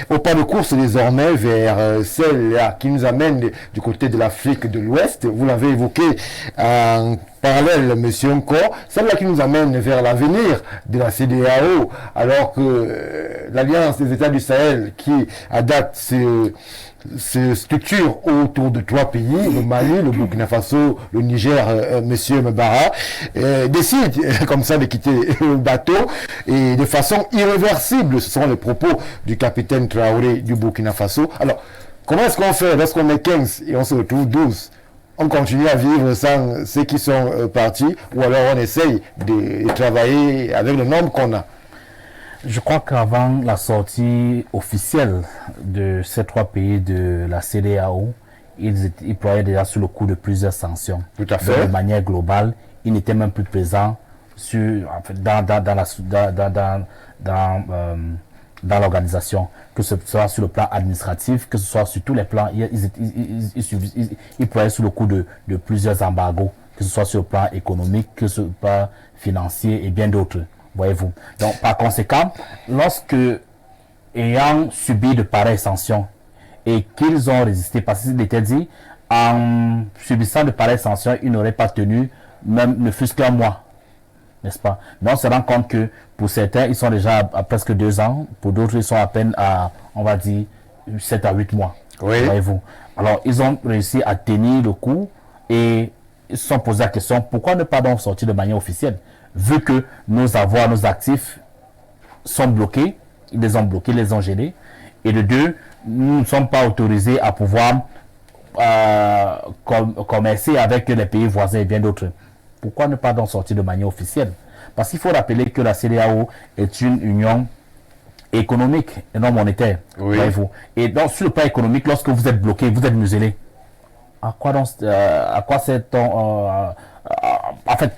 au pas de course désormais vers celle-là qui nous amène du côté de l'Afrique de l'Ouest. Vous l'avez évoqué en parallèle, monsieur encore, celle-là qui nous amène vers l'avenir de la CEDEAO, alors que l'Alliance des États du Sahel, qui à date se structure autour de 3 pays, le Mali, le Burkina Faso, le Niger, monsieur Mbara, décide comme ça de quitter le bateau et de façon irréversible. Ce sont les propos du capitaine Traoré du Burkina Faso. Alors, comment est-ce qu'on fait lorsqu'on est 15 et on se retrouve 12? On continue à vivre sans ceux qui sont partis, ou alors on essaye de travailler avec le nombre qu'on a? Je crois qu'avant la sortie officielle de ces 3 pays de la CEDEAO, ils ployaient déjà sous le coup de plusieurs sanctions. Tout à fait. Donc, de manière globale, ils n'étaient même plus présents dans l'organisation, que ce soit sur le plan administratif, que ce soit sur tous les plans. Ils ployaient sous le coup de plusieurs embargos, que ce soit sur le plan économique, que ce soit sur le plan financier et bien d'autres. Voyez-vous. Donc, par conséquent, lorsque, ayant subi de pareilles sanctions et qu'ils ont résisté, parce qu'il était dit, en subissant de pareilles sanctions, ils n'auraient pas tenu même ne fût-ce qu'un mois, n'est-ce pas? Mais on se rend compte que pour certains, ils sont déjà à presque 2 ans, pour d'autres, ils sont à peine à, on va dire, 7 à 8 mois. Oui. Voyez-vous. Alors, ils ont réussi à tenir le coup et ils se sont posé la question, pourquoi ne pas donc sortir de manière officielle? Vu que nos avoirs, nos actifs sont bloqués, ils les ont bloqués, ils les ont gênés. Et de 2, nous ne sommes pas autorisés à pouvoir commercer avec les pays voisins et bien d'autres. Pourquoi ne pas donc sortir de manière officielle? Parce qu'il faut rappeler que la CEDEAO est une union économique et non monétaire. Oui. Voyez-vous. Et donc, sur le plan économique, lorsque vous êtes bloqué, vous êtes muselé. À quoi donc, en fait,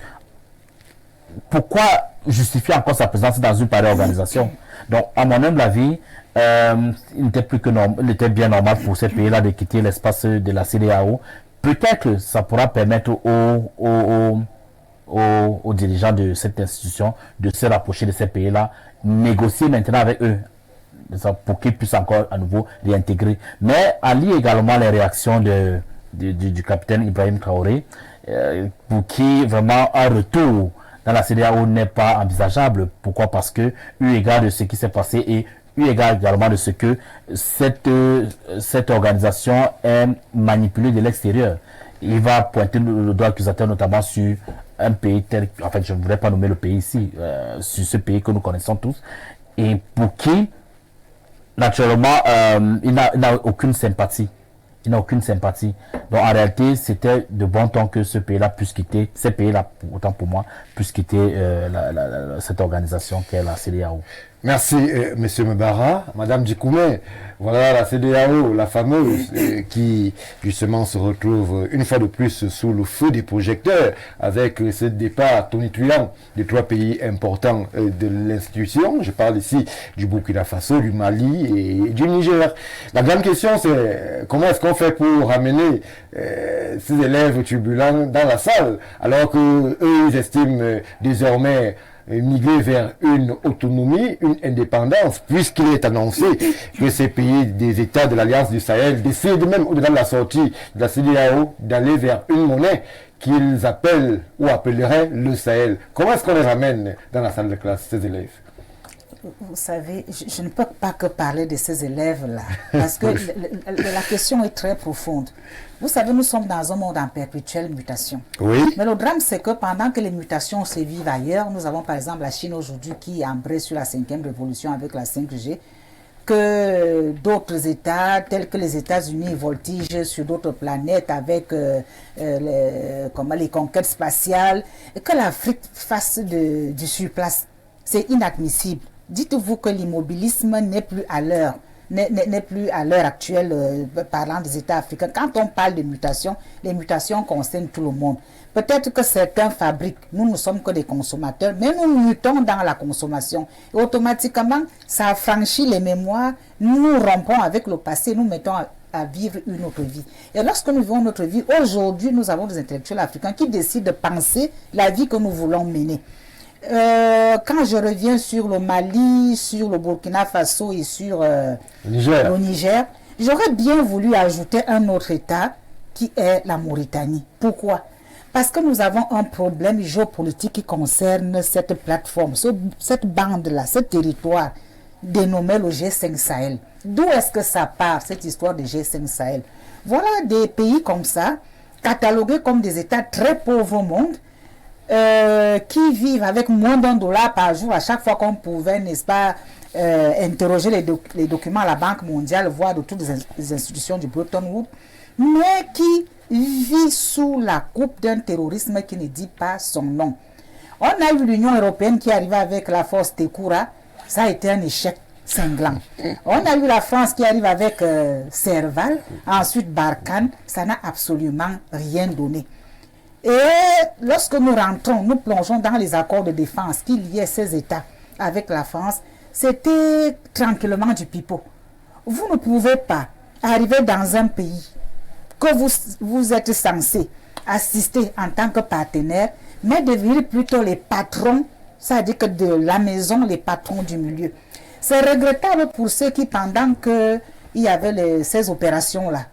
pourquoi justifier encore sa présence dans une pareille organisation? Donc, à mon humble avis, il était bien normal pour ces pays-là de quitter l'espace de la CEDEAO. Peut-être que ça pourra permettre aux dirigeants de cette institution de se rapprocher de ces pays-là, négocier maintenant avec eux pour qu'ils puissent encore à nouveau réintégrer. Mais à lire également les réactions du capitaine Ibrahim Traoré, pour qui vraiment un retour dans la CEDEAO n'est pas envisageable. Pourquoi? Parce que, eu égard de ce qui s'est passé et eu égard également de ce que cette organisation est manipulée de l'extérieur. Il va pointer le doigt accusateur notamment sur un pays tel, en fait je ne voudrais pas nommer le pays ici, sur ce pays que nous connaissons tous, et pour qui, naturellement, il n'a aucune sympathie. Il n'a aucune sympathie. Donc en réalité, c'était de bon temps que ce pays-là puisse quitter, ces pays-là, autant pour moi, puissent quitter cette organisation qu'est la CEDEAO. Merci, monsieur Mbara. Madame Djikoumé, voilà la CEDEAO, la fameuse, qui justement se retrouve une fois de plus sous le feu des projecteurs avec ce départ tonitruant des 3 pays importants de l'institution. Je parle ici du Burkina Faso, du Mali et du Niger. La grande question, c'est comment est-ce qu'on fait pour ramener ces élèves turbulents dans la salle, alors que eux, ils estiment désormais migrer vers une autonomie, une indépendance, puisqu'il est annoncé que ces pays des États de l'Alliance du Sahel décident même au-delà de la sortie de la CEDEAO d'aller vers une monnaie qu'ils appellent ou appelleraient le Sahel. Comment est-ce qu'on les ramène dans la salle de classe, ces élèves? Vous savez, je ne peux pas que parler de ces élèves-là, parce que la question est très profonde. Vous savez, nous sommes dans un monde en perpétuelle mutation. Oui. Mais le drame, c'est que pendant que les mutations se vivent ailleurs, nous avons par exemple la Chine aujourd'hui qui embrasse sur la 5e révolution avec la 5G, que d'autres États, tels que les États-Unis, voltigent sur d'autres planètes avec les conquêtes spatiales, et que l'Afrique fasse du surplace. C'est inadmissible. Dites-vous que l'immobilisme n'est plus à l'heure, n'est plus à l'heure actuelle, parlant des États africains. Quand on parle de mutation, les mutations concernent tout le monde. Peut-être que certains fabriquent, nous ne sommes que des consommateurs, mais nous mutons dans la consommation. Et automatiquement, ça affranchit les mémoires, nous rompons avec le passé, nous mettons à vivre une autre vie. Et lorsque nous vivons notre vie, aujourd'hui, nous avons des intellectuels africains qui décident de penser la vie que nous voulons mener. quand je reviens sur le Mali, sur le Burkina Faso et sur Niger. le Niger, j'aurais bien voulu ajouter un autre État qui est la Mauritanie. Pourquoi? Parce que nous avons un problème géopolitique qui concerne cette plateforme, cette bande-là, ce territoire dénommé le G5 Sahel. D'où est-ce que ça part, cette histoire de G5 Sahel? Voilà des pays comme ça, catalogués comme des États très pauvres au monde, qui vivent avec moins d'$1 par jour à chaque fois qu'on pouvait, n'est-ce pas, interroger les documents à la Banque mondiale, voire de toutes les institutions du Bretton Woods, mais qui vit sous la coupe d'un terrorisme qui ne dit pas son nom. On a eu l'Union européenne qui arrivait avec la force Tekura, ça a été un échec cinglant. On a eu la France qui arrive avec Serval, ensuite Barkhane, ça n'a absolument rien donné. Et lorsque nous rentrons, nous plongeons dans les accords de défense qui liaient ces États avec la France, c'était tranquillement du pipeau. Vous ne pouvez pas arriver dans un pays que vous êtes censé assister en tant que partenaire, mais devenir plutôt les patrons, c'est-à-dire que de la maison, les patrons du milieu. C'est regrettable pour ceux qui, pendant qu'il y avait ces opérations-là,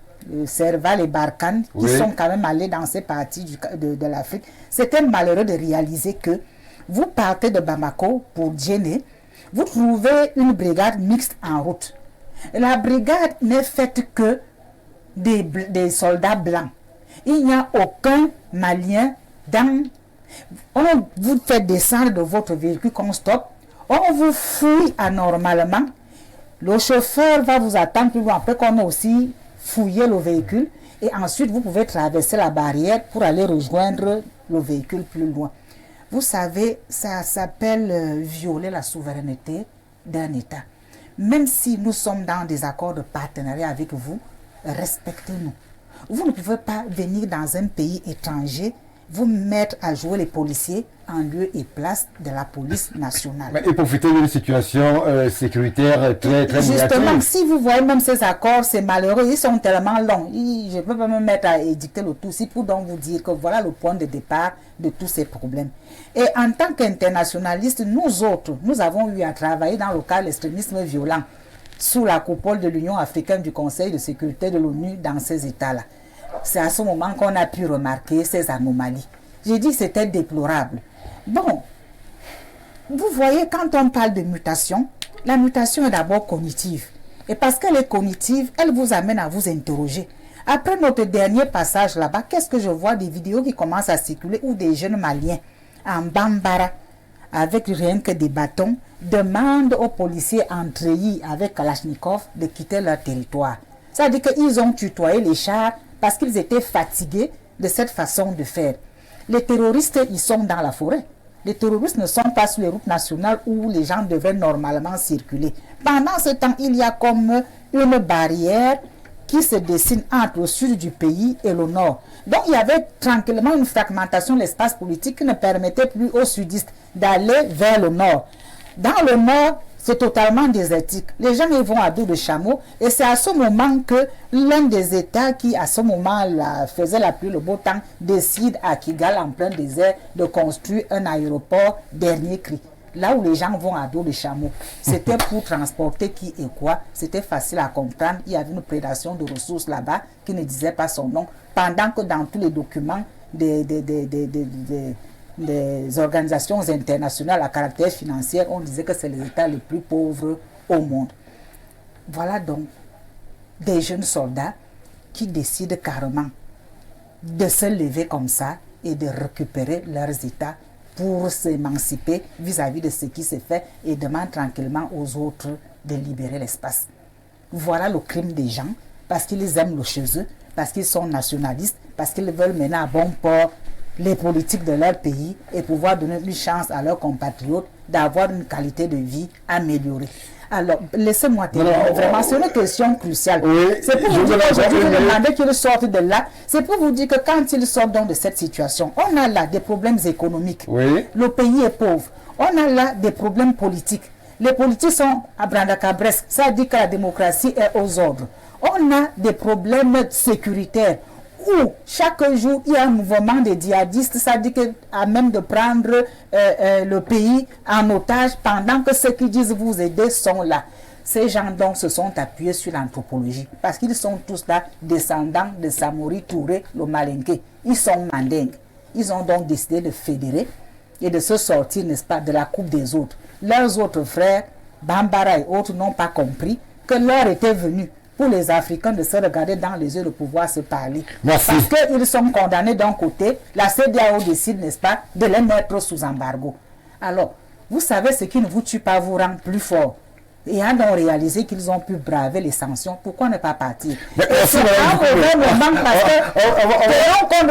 Serval et Barkhane, qui sont quand même allés dans ces parties de l'Afrique, c'était malheureux de réaliser que vous partez de Bamako pour Djenné, vous trouvez une brigade mixte en route. La brigade n'est faite que des soldats blancs. Il n'y a aucun Malien dans... On vous fait descendre de votre véhicule qu'on stoppe, on vous fouille anormalement, le chauffeur va vous attendre plus loin après qu'on a aussi fouillé le véhicule et ensuite vous pouvez traverser la barrière pour aller rejoindre le véhicule plus loin. Vous savez, ça s'appelle violer la souveraineté d'un État. Même si nous sommes dans des accords de partenariat avec vous, respectez-nous. Vous ne pouvez pas venir dans un pays étranger, vous mettre à jouer les policiers en lieu et place de la police nationale. Et profiter d'une situation sécuritaire très négative. Justement, si vous voyez même ces accords, c'est malheureux, ils sont tellement longs. Je ne peux pas me mettre à édicter le tout, c'est pour donc vous dire que voilà le point de départ de tous ces problèmes. Et en tant qu'internationalistes, nous autres, nous avons eu à travailler dans le cas de l'extrémisme violent sous la coupole de l'Union africaine du Conseil de sécurité de l'ONU dans ces États-là. C'est à ce moment qu'on a pu remarquer ces anomalies. J'ai dit que c'était déplorable. Bon, vous voyez, quand on parle de mutation, la mutation est d'abord cognitive. Et parce qu'elle est cognitive, elle vous amène à vous interroger. Après notre dernier passage là-bas, qu'est-ce que je vois? Des vidéos qui commencent à circuler où des jeunes Maliens en Bambara, avec rien que des bâtons, demandent aux policiers entreillis avec Kalachnikov de quitter leur territoire. C'est-à-dire qu'ils ont tutoyé les chars parce qu'ils étaient fatigués de cette façon de faire. Les terroristes, ils sont dans la forêt. Les terroristes ne sont pas sur les routes nationales où les gens devraient normalement circuler. Pendant ce temps, il y a comme une barrière qui se dessine entre le sud du pays et le nord. Donc il y avait tranquillement une fragmentation de l'espace politique qui ne permettait plus aux sudistes d'aller vers le nord. Dans le nord, c'est totalement désertique. Les gens y vont à dos de chameau et c'est à ce moment que l'un des États qui à ce moment-là faisait la pluie, le beau temps, décide à Kigali en plein désert de construire un aéroport dernier cri. Là où les gens vont à dos de chameau. C'était pour transporter qui et quoi. C'était facile à comprendre. Il y avait une prédation de ressources là-bas qui ne disait pas son nom. Pendant que dans tous les documents des organisations internationales à caractère financier, on disait que c'est les États les plus pauvres au monde. Voilà donc des jeunes soldats qui décident carrément de se lever comme ça et de récupérer leurs États pour s'émanciper vis-à-vis de ce qui se fait et demandent tranquillement aux autres de libérer l'espace. Voilà le crime des gens, parce qu'ils aiment le chez eux, parce qu'ils sont nationalistes, parce qu'ils veulent mener à bon port les politiques de leur pays et pouvoir donner une chance à leurs compatriotes d'avoir une qualité de vie améliorée. Alors, laissez-moi terminer. Vraiment, c'est une question cruciale. Oui, c'est pour vous dire qu'aujourd'hui, je demandais qu'ils sortent de là. C'est pour vous dire que quand ils sortent donc de cette situation, on a là des problèmes économiques. Oui. Le pays est pauvre. On a là des problèmes politiques. Les politiques sont à brandacabresque. Ça dit que la démocratie est aux ordres. On a des problèmes sécuritaires où chaque jour il y a un mouvement de djihadistes, ça dit qu'à même de prendre le pays en otage pendant que ceux qui disent vous aider sont là. Ces gens donc se sont appuyés sur l'anthropologie parce qu'ils sont tous là descendants de Samori Touré, le Malinké. Ils sont mandingues. Ils ont donc décidé de fédérer et de se sortir, n'est-ce pas, de la coupe des autres. Leurs autres frères, Bambara et autres, n'ont pas compris que l'heure était venue pour les Africains de se regarder dans les yeux, de pouvoir se parler. Merci. Parce qu'ils sont condamnés d'un côté, la CEDEAO décide, n'est-ce pas, de les mettre sous embargo. Alors, vous savez, ce qui ne vous tue pas vous rend plus fort. Et en ont réalisé qu'ils ont pu braver les sanctions. Pourquoi ne pas partir? Et c'est un mauvais moment parce que tenons compte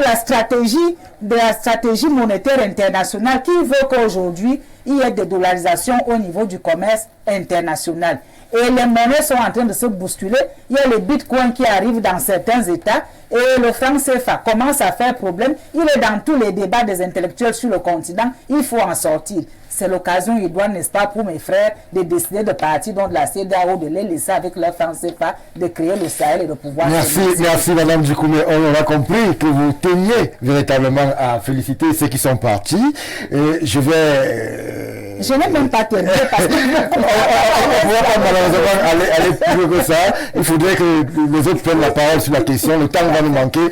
de la stratégie monétaire internationale qui veut qu'aujourd'hui, il y ait des dollarisations au niveau du commerce international. Et les monnaies sont en train de se bousculer. Il y a le bitcoin qui arrive dans certains États et le franc CFA commence à faire problème. Il est dans tous les débats des intellectuels sur le continent. Il faut en sortir. C'est l'occasion idoine, n'est-ce pas, pour mes frères de décider de partir dans la CEDEAO, de les laisser avec leur franc CFA, de créer le Sahel et de pouvoir... Merci Madame Djikoumé. On a compris que vous teniez véritablement à féliciter ceux qui sont partis. Et je vais... Je n'ai même pas terminé parce que... on ne va pas malheureusement aller plus loin que ça. Il faudrait que les autres prennent la parole sur la question. Le temps va nous manquer.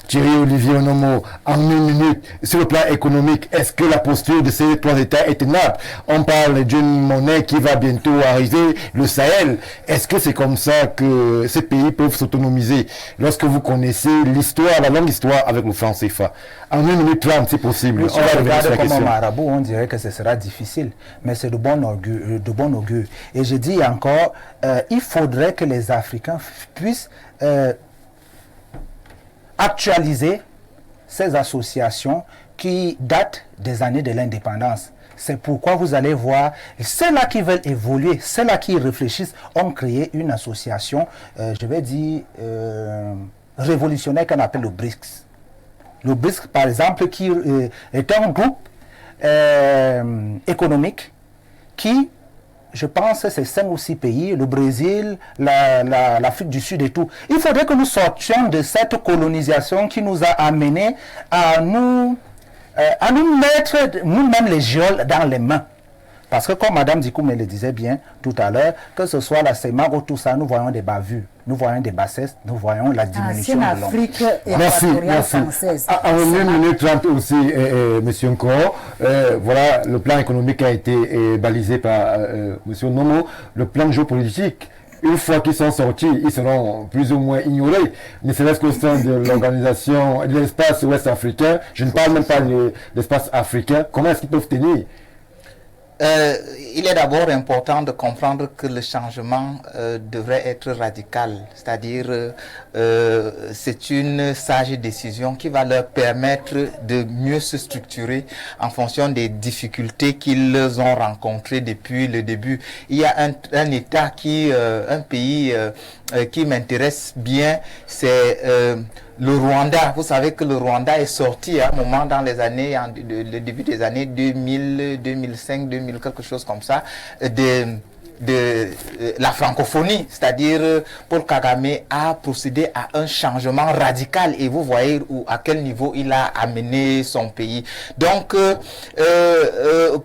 Thierry Olivier Onomo, en 1 minute, sur le plan économique, est-ce que la posture de ces 3 États est tenable? On parle d'une monnaie qui va bientôt arriver, le Sahel. Est-ce que c'est comme ça que ces pays peuvent s'autonomiser? Lorsque vous connaissez l'histoire, la longue histoire avec le franc CFA. En 1 minute 30, c'est possible. On va regarder comme un marabout, on dirait que ce sera difficile, mais c'est de bon augure. Et je dis encore, il faudrait que les Africains puissent actualiser ces associations qui datent des années de l'indépendance. C'est pourquoi vous allez voir, ceux-là qui veulent évoluer, ceux-là qui réfléchissent, ont créé une association, je vais dire, révolutionnaire qu'on appelle le BRICS. Le BRICS, par exemple, qui est un groupe économique qui, je pense, c'est 5 ou 6 pays, le Brésil, l'Afrique du Sud et tout. Il faudrait que nous sortions de cette colonisation qui nous a amenés à nous mettre nous-mêmes les géoles dans les mains. Parce que comme Mme Djikoumé le disait bien tout à l'heure, que ce soit la CEMAC ou tout ça, nous voyons des bavures, nous voyons des bassesses, nous voyons la diminution de l'homme. Afrique équatoriale française. En 1 minute 30 aussi, M. Nkoro, voilà, le plan économique a été balisé par M. Nomo. Le plan géopolitique, une fois qu'ils sont sortis, ils seront plus ou moins ignorés. Ne serait-ce qu'au sein de l'organisation, de l'espace ouest africain, je ne parle même pas de l'espace africain, comment est-ce qu'ils peuvent tenir? Il est d'abord important de comprendre que le changement devrait être radical, c'est-à-dire c'est une sage décision qui va leur permettre de mieux se structurer en fonction des difficultés qu'ils ont rencontrées depuis le début. Il y a un État un pays qui m'intéresse bien, c'est le Rwanda. Vous savez que le Rwanda est sorti à un moment dans les années, le début des années 2000, 2005, 2000, quelque chose comme ça, de la francophonie, c'est-à-dire Paul Kagame a procédé à un changement radical et vous voyez à quel niveau il a amené son pays. Donc,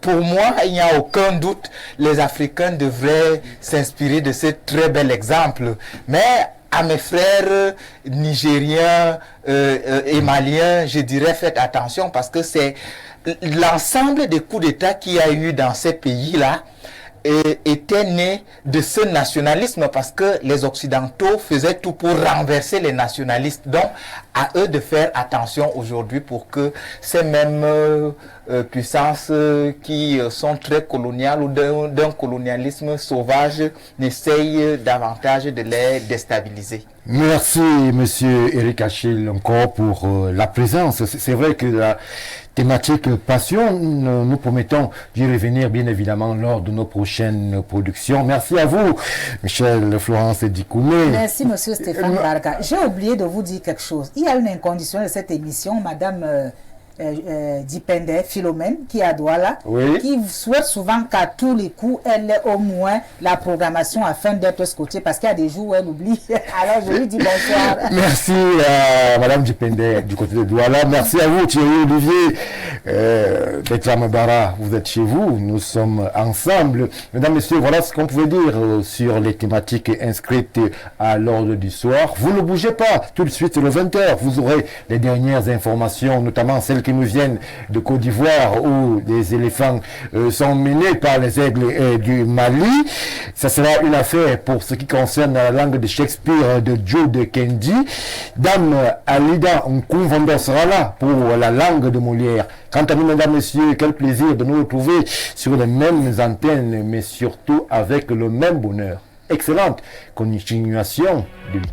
pour moi, il n'y a aucun doute, les Africains devraient s'inspirer de ce très bel exemple. Mais à mes frères nigériens et maliens, je dirais faites attention parce que c'est l'ensemble des coups d'État qu'il y a eu dans ces pays-là était né de ce nationalisme parce que les Occidentaux faisaient tout pour renverser les nationalistes. Donc, à eux de faire attention aujourd'hui pour que ces mêmes puissances qui sont très coloniales ou d'un colonialisme sauvage n'essayent davantage de les déstabiliser. Merci, Monsieur Eric Achille, encore pour la présence. C'est vrai que la thématique passion, nous promettons d'y revenir bien évidemment lors de nos prochaines productions. Merci à vous, Michel Florence Djikoumé. Merci, Monsieur Stéphane Barga. J'ai oublié de vous dire quelque chose. Il y a une inconditionnelle de cette émission, Madame Dipende, Philomène, qui est à Douala, Oui. qui souhaite souvent qu'à tous les coups, elle ait au moins la programmation afin d'être scotchée, parce qu'il y a des jours où elle oublie. Alors je lui dis bonsoir. Merci à Madame Dipende du côté de Douala. Merci à vous Thierry Olivier. Beklam Bara, vous êtes chez vous. Nous sommes ensemble. Mesdames, Messieurs, voilà ce qu'on pouvait dire sur les thématiques inscrites à l'ordre du soir. Vous ne bougez pas. Tout de suite, le 20h, vous aurez les dernières informations, notamment celles qui nous viennent de Côte d'Ivoire où des éléphants sont menés par les aigles du Mali. Ça sera une affaire pour ce qui concerne la langue de Shakespeare de Joe de Kendi. Dame Alida Nkoumvondo sera là pour la langue de Molière. Quant à nous, mesdames, messieurs, quel plaisir de nous retrouver sur les mêmes antennes, mais surtout avec le même bonheur. Excellente continuation de